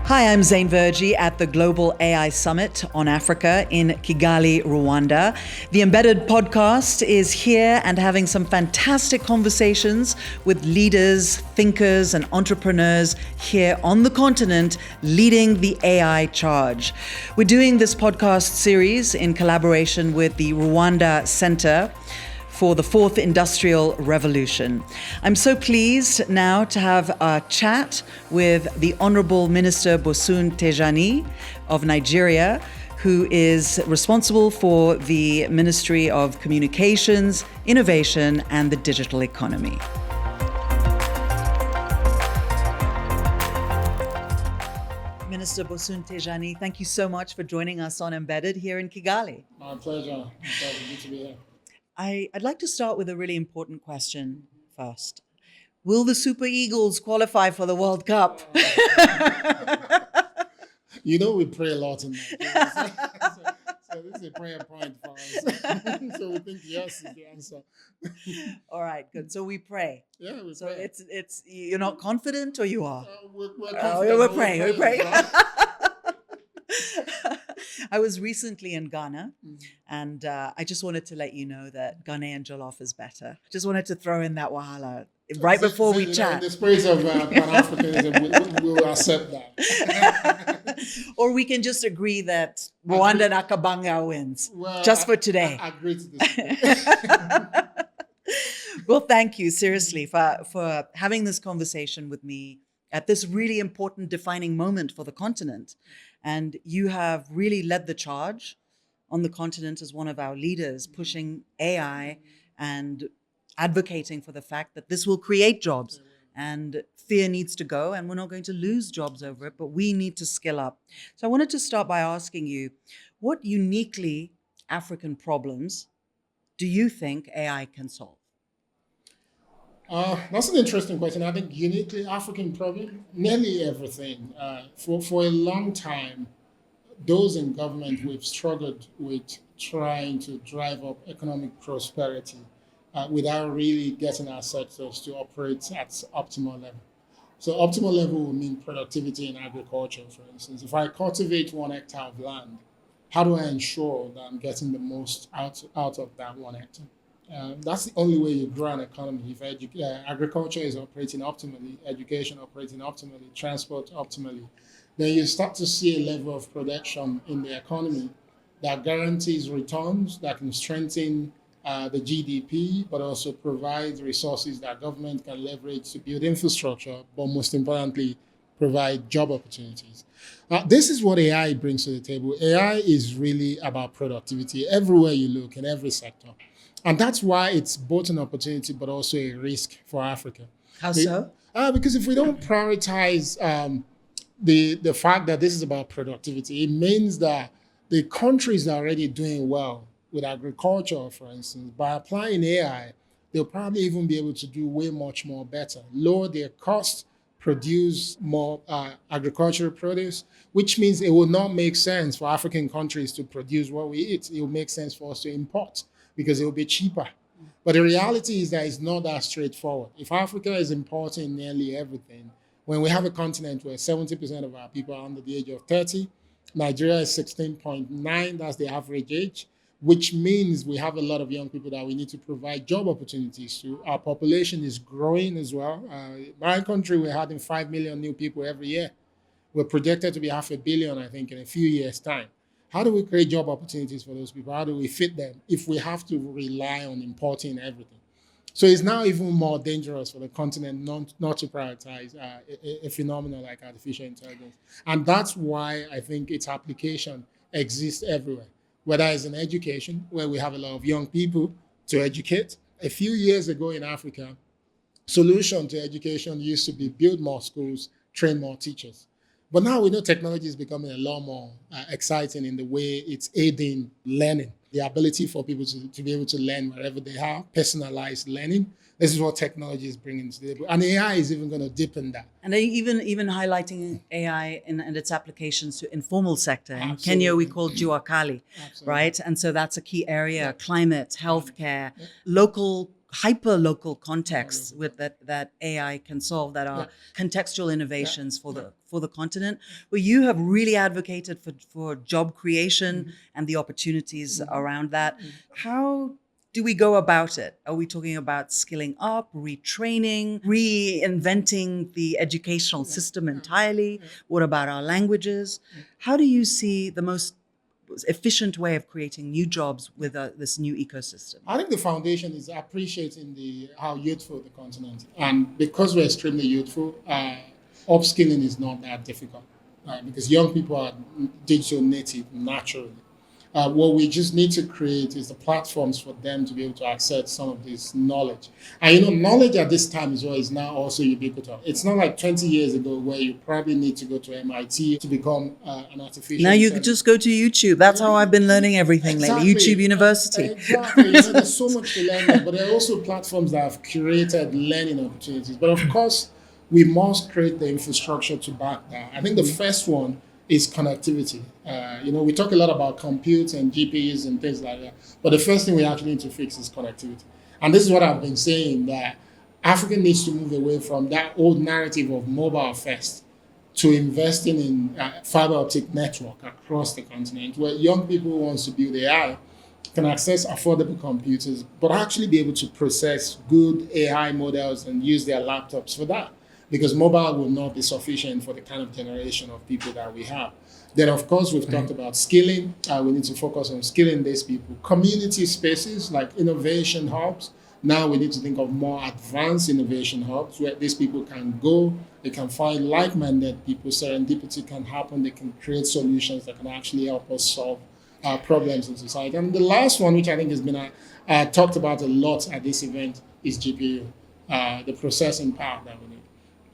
Hi, I'm Zain Verjee at the Global AI Summit on Africa in Kigali, Rwanda. The Embedded podcast is here and having some fantastic conversations with leaders, thinkers, and entrepreneurs here on the continent leading the AI charge. We're doing this podcast series in collaboration with the Rwanda Centre for the Fourth Industrial Revolution. I'm so pleased now to have a chat with the Honorable Minister Bosun Tijani of Nigeria, who is responsible for the Ministry of Communications, Innovation, and the Digital Economy. Minister Bosun Tijani, thank you so much for joining us on Embedded here in Kigali. My pleasure. Good to be here. I'd like to start with a really important question first. Will the Super Eagles qualify for the World Cup? We pray a lot in Nigeria. So this is a prayer point for us. So we think yes is the answer. All right, good. So we pray. Yeah, we So pray. it's you're not confident, or you are? We're confident. We're praying. We pray. Well. I was recently in Ghana, and I just wanted to let you know that Ghanaian jollof is better. Just wanted to throw in that wahala right before we chat. In the spirit of Pan-Africanism, we'll accept that. Or we can just agree that Rwanda Nakabanga wins, just for today. I agree to this. Well, thank you, seriously, for having this conversation with me at this really important defining moment for the continent. And you have really led the charge on the continent as one of our leaders, pushing AI and advocating for the fact that this will create jobs. And fear needs to go, and we're not going to lose jobs over it, but we need to skill up. So I wanted to start by asking you, what uniquely African problems do you think AI can solve? That's an interesting question. I think uniquely African problem, nearly everything. For a long time, those in government, we've struggled with trying to drive up economic prosperity without really getting our sectors to operate at optimal level. So optimal level will mean productivity in agriculture, for instance. If I cultivate 1 hectare of land, how do I ensure that I'm getting the most out of that 1 hectare? That's the only way you grow an economy. If agriculture is operating optimally, education operating optimally, transport optimally, then you start to see a level of production in the economy that guarantees returns, that can strengthen the GDP, but also provide resources that government can leverage to build infrastructure, but most importantly, provide job opportunities. This is what AI brings to the table. AI is really about productivity everywhere you look, in every sector. And that's why it's both an opportunity but also a risk for Africa. How so? Because if we don't prioritize the fact that this is about productivity, it means that the countries that are already doing well with agriculture, for instance, by applying AI, they'll probably even be able to do way much more better, lower their costs, produce more agricultural produce, which means it will not make sense for African countries to produce what we eat. It will make sense for us to import, because it will be cheaper. But the reality is that it's not that straightforward. If Africa is importing nearly everything, when we have a continent where 70% of our people are under the age of 30, Nigeria is 16.9, that's the average age, which means we have a lot of young people that we need to provide job opportunities to. Our population is growing as well. My country, we're having 5 million new people every year. We're projected to be 500 million, I think, in a few years' time. How do we create job opportunities for those people? How do we fit them if we have to rely on importing everything? So it's now even more dangerous for the continent not to prioritize a phenomenon like artificial intelligence. And that's why I think its application exists everywhere, whether it's in education, where we have a lot of young people to educate. A few years ago in Africa, solution to education used to be build more schools, train more teachers. But now we know technology is becoming a lot more exciting in the way it's aiding learning, the ability for people to be able to learn wherever they are, personalized learning. This is what technology is bringing to the table. And AI is even going to deepen that. And they even highlighting AI and its applications to informal sector. In Absolutely. Kenya, we call Jua Kali, Absolutely. right? And so that's a key area, climate, healthcare, local hyper local contexts with that AI can solve, that are contextual innovations for the continent, where you have really advocated for job creation and the opportunities around that. How do we go about it? Are we talking about skilling up, retraining, reinventing the educational system entirely? What about our languages? How do you see the most efficient way of creating new jobs with this new ecosystem? I think the foundation is appreciating how youthful the continent is. And because we're extremely youthful, upskilling is not that difficult, because young people are digital native naturally. What we just need to create is the platforms for them to be able to access some of this knowledge. And knowledge at this time as well is now also ubiquitous. It's not like 20 years ago where you probably need to go to MIT to become an artificial. Now you could just go to YouTube. That's how I've been learning everything lately. YouTube University. Exactly. There's so much to learn there, but there are also platforms that have curated learning opportunities. But of course, we must create the infrastructure to back that. I think the first one is connectivity. We talk a lot about compute and GPUs and things like that, but the first thing we actually need to fix is connectivity. And this is what I've been saying, that Africa needs to move away from that old narrative of mobile first to investing in fiber optic network across the continent, where young people who want to build AI can access affordable computers, but actually be able to process good AI models and use their laptops for that, because mobile will not be sufficient for the kind of generation of people that we have. Then, of course, we've talked about skilling. We need to focus on skilling these people. Community spaces like innovation hubs. Now we need to think of more advanced innovation hubs where these people can go, they can find like-minded people, serendipity can happen, they can create solutions that can actually help us solve problems in society. And the last one, which I think has been talked about a lot at this event, is GPU, the processing power that we need.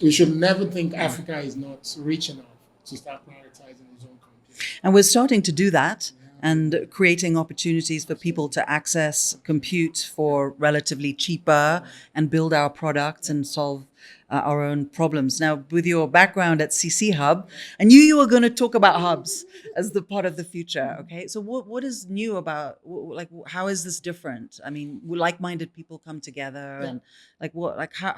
We should never think Africa is not rich enough to start prioritizing its own computing. And we're starting to do that and creating opportunities for people to access compute for relatively cheaper and build our products and solve our own problems. Now, with your background at CC Hub, I knew you were going to talk about hubs as the part of the future. Okay, so what is new about, how is this different? I mean, like-minded people come together, and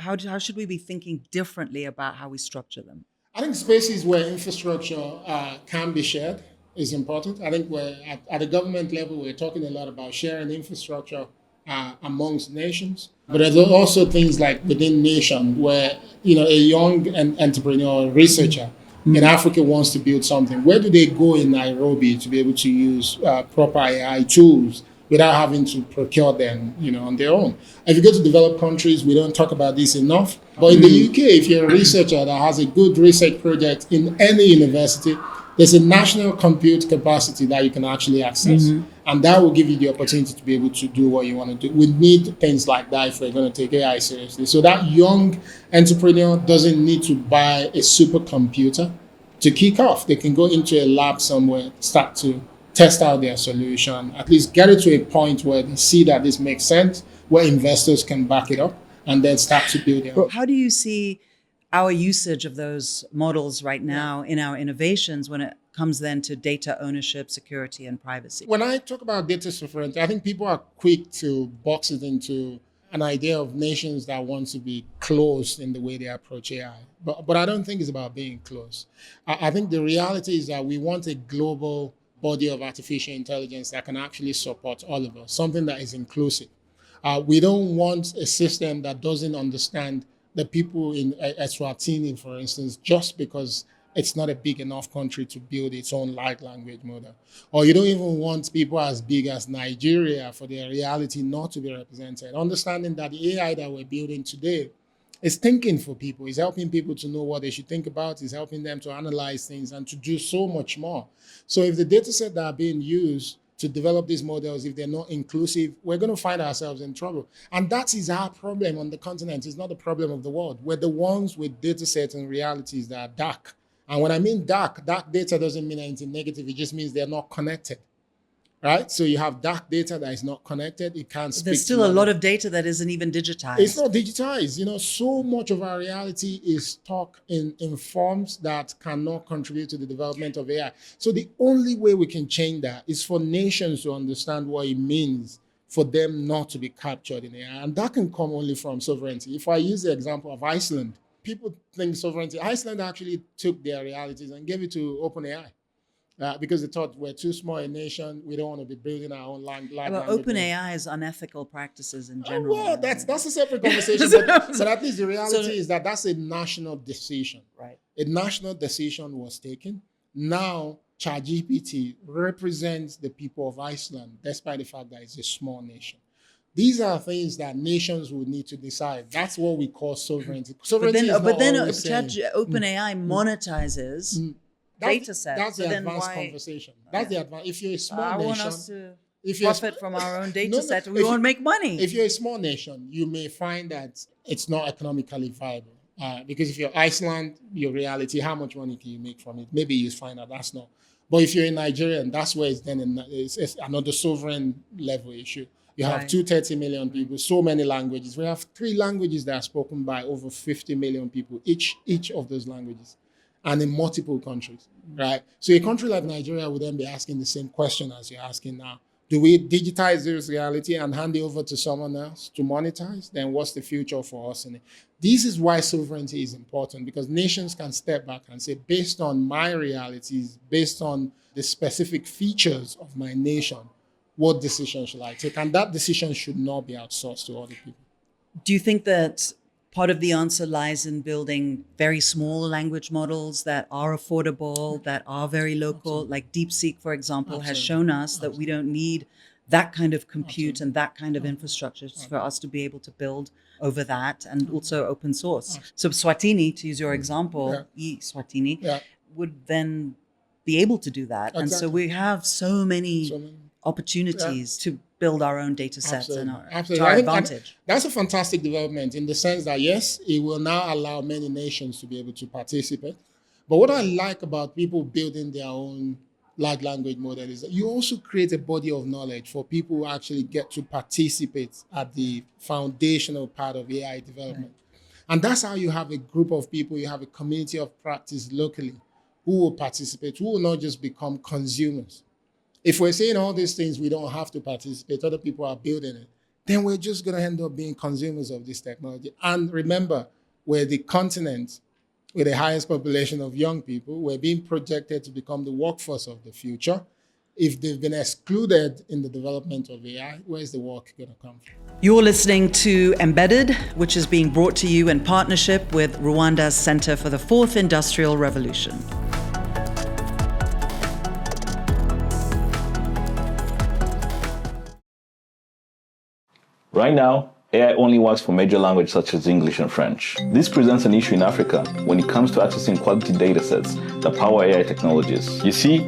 how should we be thinking differently about how we structure them? I think spaces where infrastructure can be shared is important. I think we're at the government level, we're talking a lot about sharing infrastructure amongst nations. But there's also things like within nation where, a young entrepreneur or researcher in Africa wants to build something. Where do they go in Nairobi to be able to use proper AI tools without having to procure them, on their own? If you go to developed countries, we don't talk about this enough. But in the UK, if you're a researcher that has a good research project in any university, there's a national compute capacity that you can actually access. And that will give you the opportunity to be able to do what you want to do. We need things like that if we're going to take AI seriously. So that young entrepreneur doesn't need to buy a supercomputer to kick off. They can go into a lab somewhere, start to test out their solution, at least get it to a point where they see that this makes sense, where investors can back it up, and then start to build their own. How do you see our usage of those models right now in our innovations when it comes then to data ownership, security, and privacy? When I talk about data sovereignty, I think people are quick to box it into an idea of nations that want to be closed in the way they approach AI. But I don't think it's about being close. I think the reality is that we want a global body of artificial intelligence that can actually support all of us, something that is inclusive. We don't want a system that doesn't understand the people in Eswatini, for instance, just because it's not a big enough country to build its own large language model. Or you don't even want people as big as Nigeria for their reality not to be represented. Understanding that the AI that we're building today is thinking for people, is helping people to know what they should think about, is helping them to analyze things and to do so much more. So if the data set that are being used to develop these models, if they're not inclusive, we're going to find ourselves in trouble. And that is our problem on the continent. It's not the problem of the world. We're the ones with data sets and realities that are dark. And when I mean dark data doesn't mean anything negative. It just means they're not connected, right? So you have dark data that is not connected. It can't speak. There's still a lot of data that isn't even digitized. It's not digitized. So much of our reality is stuck in forms that cannot contribute to the development of AI. So the only way we can change that is for nations to understand what it means for them not to be captured in AI. And that can come only from sovereignty. If I use the example of Iceland, people think sovereignty. Iceland actually took their realities and gave it to OpenAI. Because they thought we're too small a nation, we don't want to be building our own language. Well, OpenAI is unethical practices in general. Well, that's a separate conversation. but at least the reality is that that's a national decision. Right. A national decision was taken. Now, ChatGPT represents the people of Iceland, despite the fact that it's a small nation. These are things that nations would need to decide. That's what we call sovereignty. Sovereignty but then OpenAI monetizes data sets. That's the advanced conversation. That's the advanced. If you're a small nation, want us to profit from our own data set. We want to make money. If you're a small nation, you may find that it's not economically viable. Because if you're Iceland, your reality, how much money can you make from it? Maybe you find out that's not. But if you're in Nigeria, and that's where it's another sovereign level issue. You have 230 million people, so many languages. We have 3 languages that are spoken by over 50 million people, each of those languages, and in multiple countries, right? So a country like Nigeria would then be asking the same question as you're asking now. Do we digitize this reality and hand it over to someone else to monetize? Then what's the future for us in it? This is why sovereignty is important, because nations can step back and say, based on my realities, based on the specific features of my nation, what decision should I take? And that decision should not be outsourced to other people. Do you think that part of the answer lies in building very small language models that are affordable, that are very local? Absolutely. Like DeepSeek, for example, Absolutely. has shown us that we don't need that kind of compute and that kind of infrastructure for us to be able to build over that, and also open source. So Swatini, to use your example, Swatini, would then be able to do that. And so we have so many opportunities to build our own data sets to our advantage. That's a fantastic development in the sense that, yes, it will now allow many nations to be able to participate. But what I like about people building their own large language model is that you also create a body of knowledge for people who actually get to participate at the foundational part of AI development. Right. And that's how you have a group of people, you have a community of practice locally who will participate, who will not just become consumers. If we're saying all these things, we don't have to participate, other people are building it, then we're just going to end up being consumers of this technology. And remember, we're the continent with the highest population of young people. We're being projected to become the workforce of the future. If they've been excluded in the development of AI, where's the work going to come from? You're listening to Embedded, which is being brought to you in partnership with Rwanda Centre for the Fourth Industrial Revolution. Right now, AI only works for major languages such as English and French. This presents an issue in Africa when it comes to accessing quality datasets that power AI technologies. You see,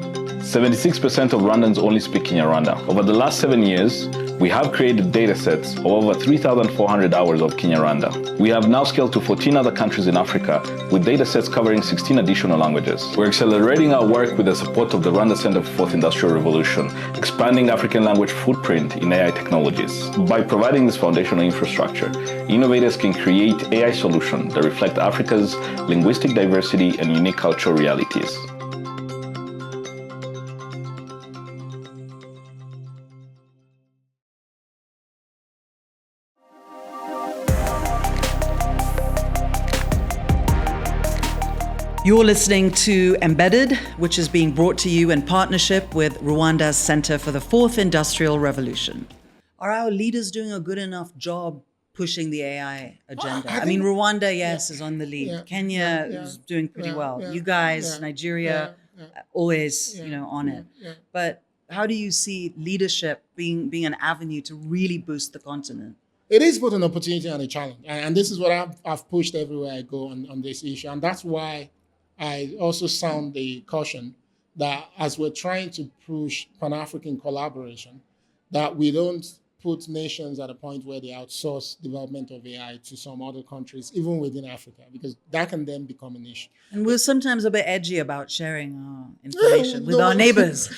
76% of Rwandans only speak Kinyarwanda. Over the last 7 years, we have created datasets of over 3,400 hours of Kinyarwanda. We have now scaled to 14 other countries in Africa with datasets covering 16 additional languages. We're accelerating our work with the support of the Rwanda Centre for the Fourth Industrial Revolution, expanding African language footprint in AI technologies. By providing this foundational infrastructure, innovators can create AI solutions that reflect Africa's linguistic diversity and unique cultural realities. You're listening to Embedded, which is being brought to you in partnership with Rwanda Centre for the Fourth Industrial Revolution. Are our leaders doing a good enough job pushing the AI agenda? I mean, Rwanda, is on the lead. Kenya is doing pretty well. You guys, Nigeria, always, on it. But how do you see leadership being an avenue to really boost the continent? It is both an opportunity and a challenge. And this is what I've pushed everywhere I go on this issue. And that's why I also sound the caution that as we're trying to push Pan-African collaboration, that we don't put nations at a point where they outsource development of AI to some other countries, even within Africa, because that can then become an issue. And we're sometimes a bit edgy about sharing our information with our neighbors.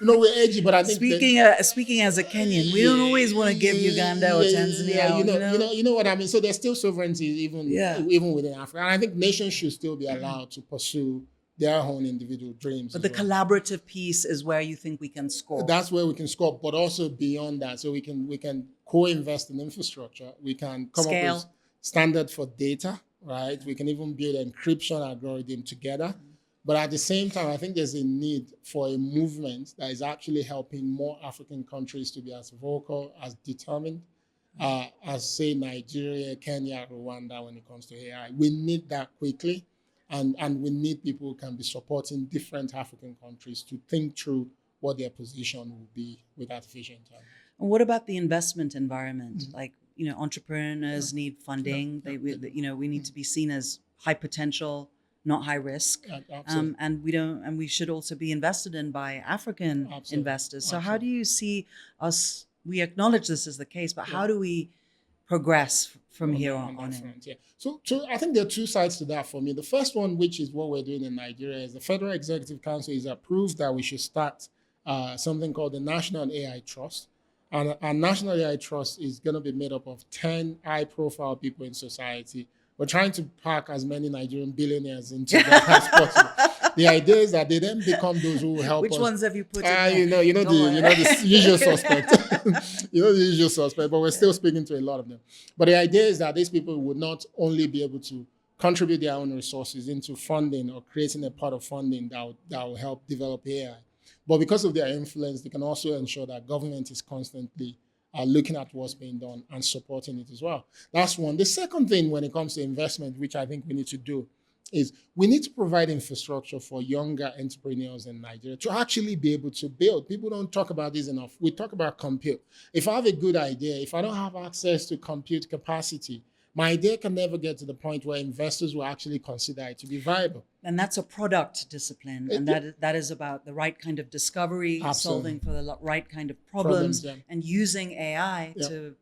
No, we're edgy, but I think speaking as a Kenyan, we don't always want to give Uganda or Tanzania. You know what I mean. So there's still sovereignty even within Africa, and I think nations should still be allowed to pursue their own individual dreams. But the collaborative piece is where you think we can score. That's where we can score, but also beyond that. So we can co-invest in infrastructure. We can come up with standard for data, right? We can even build an encryption algorithm together. But at the same time, I think there's a need for a movement that is actually helping more African countries to be as vocal, as determined, as, say, Nigeria, Kenya, Rwanda when it comes to AI. We need that quickly, and we need people who can be supporting different African countries to think through what their position will be with artificial intelligence. And what about the investment environment? Like, entrepreneurs need funding. We need to be seen as high potential, not high risk, and we should also be invested in by African investors. So how do you see us? We acknowledge this is the case, but how do we progress from here on in? Yeah. So I think there are two sides to that for me. The first one, which is what we're doing in Nigeria, is the Federal Executive Council has approved that we should start something called the National AI Trust. And our National AI Trust is going to be made up of 10 high-profile people in society. We're trying to pack as many Nigerian billionaires into that as possible. The idea is that they then become those who will help us. Which ones have you put in there? You know the usual suspect. The usual suspect, but we're still speaking to a lot of them. But the idea is that these people would not only be able to contribute their own resources into funding or creating a pot of funding that will help develop AI, but because of their influence, they can also ensure that government is constantly looking at what's being done and supporting it as well. That's one. The second thing when it comes to investment, which I think we need to do, is we need to provide infrastructure for younger entrepreneurs in Nigeria to actually be able to build. People don't talk about this enough. We talk about compute. If I have a good idea, if I don't have access to compute capacity, my idea can never get to the point where investors will actually consider it to be viable. And that's a product discipline. And that is about the right kind of discovery, solving for the right kind of problems, and using AI to,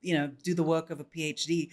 do the work of a PhD.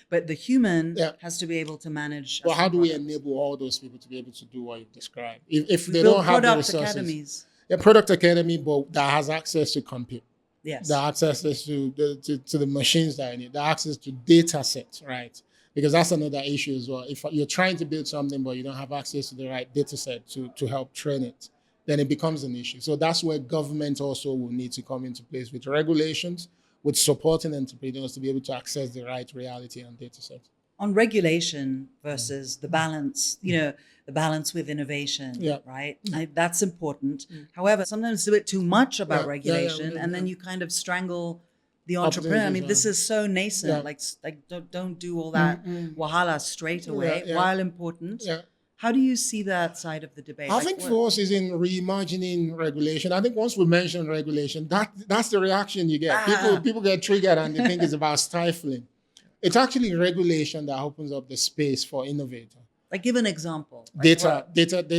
But the human has to be able to manage. Well, how do we enable all those people to be able to do what you've described? If they don't have the resources. Academies. A product academy, but that has access to compute. Yes. The access to the machines that I need, the access to data sets, right? Because that's another issue as well. If you're trying to build something, but you don't have access to the right data set to help train it, then it becomes an issue. So that's where government also will need to come into place with regulations, with supporting entrepreneurs to be able to access the right reality and data sets. On regulation versus the balance, the balance with innovation, right? That's important. However, sometimes it's a bit too much about regulation, and then you kind of strangle the entrepreneur. I mean, this is so nascent. Like don't do all that wahala straight away, while important. How do you see that side of the debate? I think for us is in reimagining regulation. I think once we mention regulation, that's the reaction you get. People get triggered and they think it's about stifling. It's actually regulation that opens up the space for innovator. Like, give an example. Data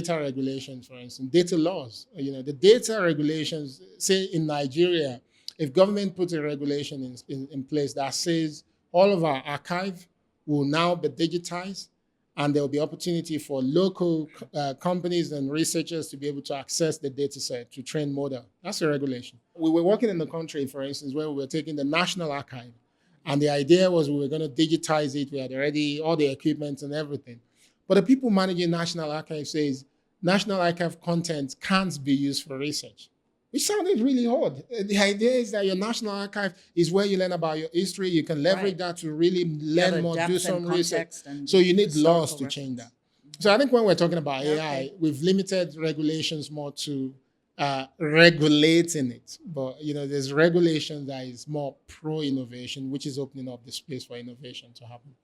regulations, for instance, data laws. The data regulations, say in Nigeria, if government puts a regulation in place that says all of our archive will now be digitized, and there will be opportunity for local companies and researchers to be able to access the data set to train model. That's a regulation. We were working in the country, for instance, where we were taking the National Archive, and the idea was we were going to digitize it. We had already all the equipment and everything. But the people managing National Archive says National Archive content can't be used for research, which sounded really odd. The idea is that your National Archive is where you learn about your history. You can leverage that to really learn more, do some research. So you need laws to change that. So I think when we're talking about AI, we've limited regulations more to regulating it. But, there's regulation that is more pro-innovation, which is opening up the space for innovation to happen.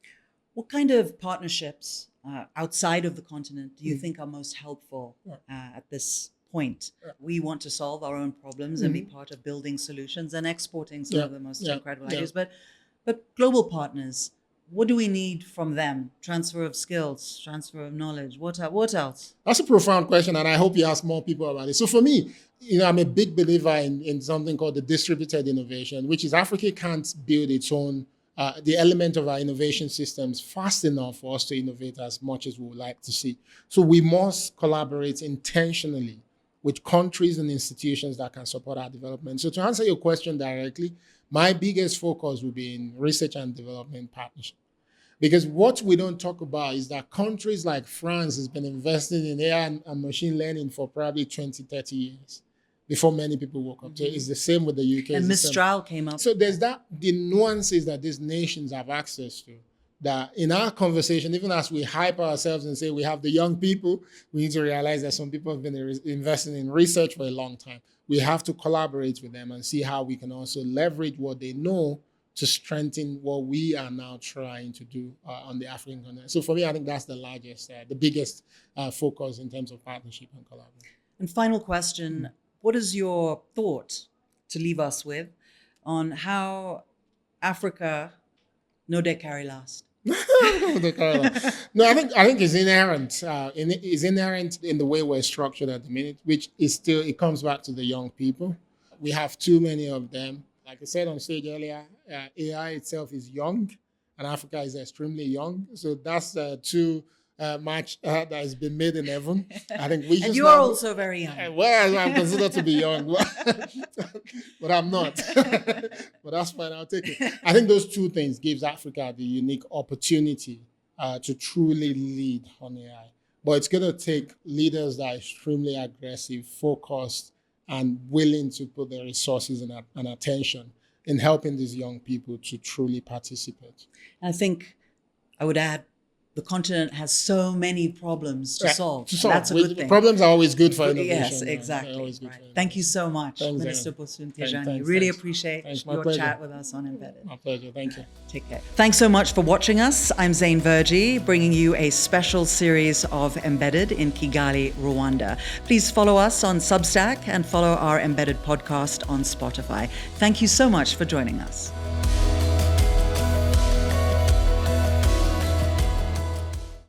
What kind of partnerships outside of the continent do you think are most helpful at this point? We want to solve our own problems and be part of building solutions and exporting some of the most incredible ideas. But global partners, what do we need from them? Transfer of skills, transfer of knowledge. What else? That's a profound question, and I hope you ask more people about it. So for me, I'm a big believer in something called the distributed innovation, which is Africa can't build its own the element of our innovation systems fast enough for us to innovate as much as we would like to see. So we must collaborate intentionally with countries and institutions that can support our development. So to answer your question directly, my biggest focus will be in research and development partnership. Because what we don't talk about is that countries like France has been investing in AI and machine learning for probably 20, 30 years before many people woke up. So it's the same with the UK. And it's the same. Mistral came up. So there's the nuances that these nations have access to. That in our conversation, even as we hype ourselves and say we have the young people, we need to realize that some people have been investing in research for a long time. We have to collaborate with them and see how we can also leverage what they know to strengthen what we are now trying to do on the African continent. So for me, I think that's the largest, the biggest focus in terms of partnership and collaboration. And final question, what is your thought to leave us with on how Africa no de carry last? No, I think it's inherent. It's inherent in the way we're structured at the minute, which is still, it comes back to the young people. We have too many of them. Like I said on stage earlier, AI itself is young, and Africa is extremely young. So that's two match that has been made in heaven. I think we. And you are also very young. Well, I'm considered to be young, but I'm not. But that's fine. I'll take it. I think those two things gives Africa the unique opportunity to truly lead on AI. But it's going to take leaders that are extremely aggressive, focused, and willing to put their resources and attention in helping these young people to truly participate. And I think I would add, the continent has so many problems to solve. That's a good thing. Problems are always good for innovation. Yes, exactly. Right. Thank you so much, Minister Bosun Tijani. Really appreciate your chat with us on Embedded. My pleasure. Thank you. Take care. Thanks so much for watching us. I'm Zain Verjee, bringing you a special series of Embedded in Kigali, Rwanda. Please follow us on Substack and follow our Embedded podcast on Spotify. Thank you so much for joining us.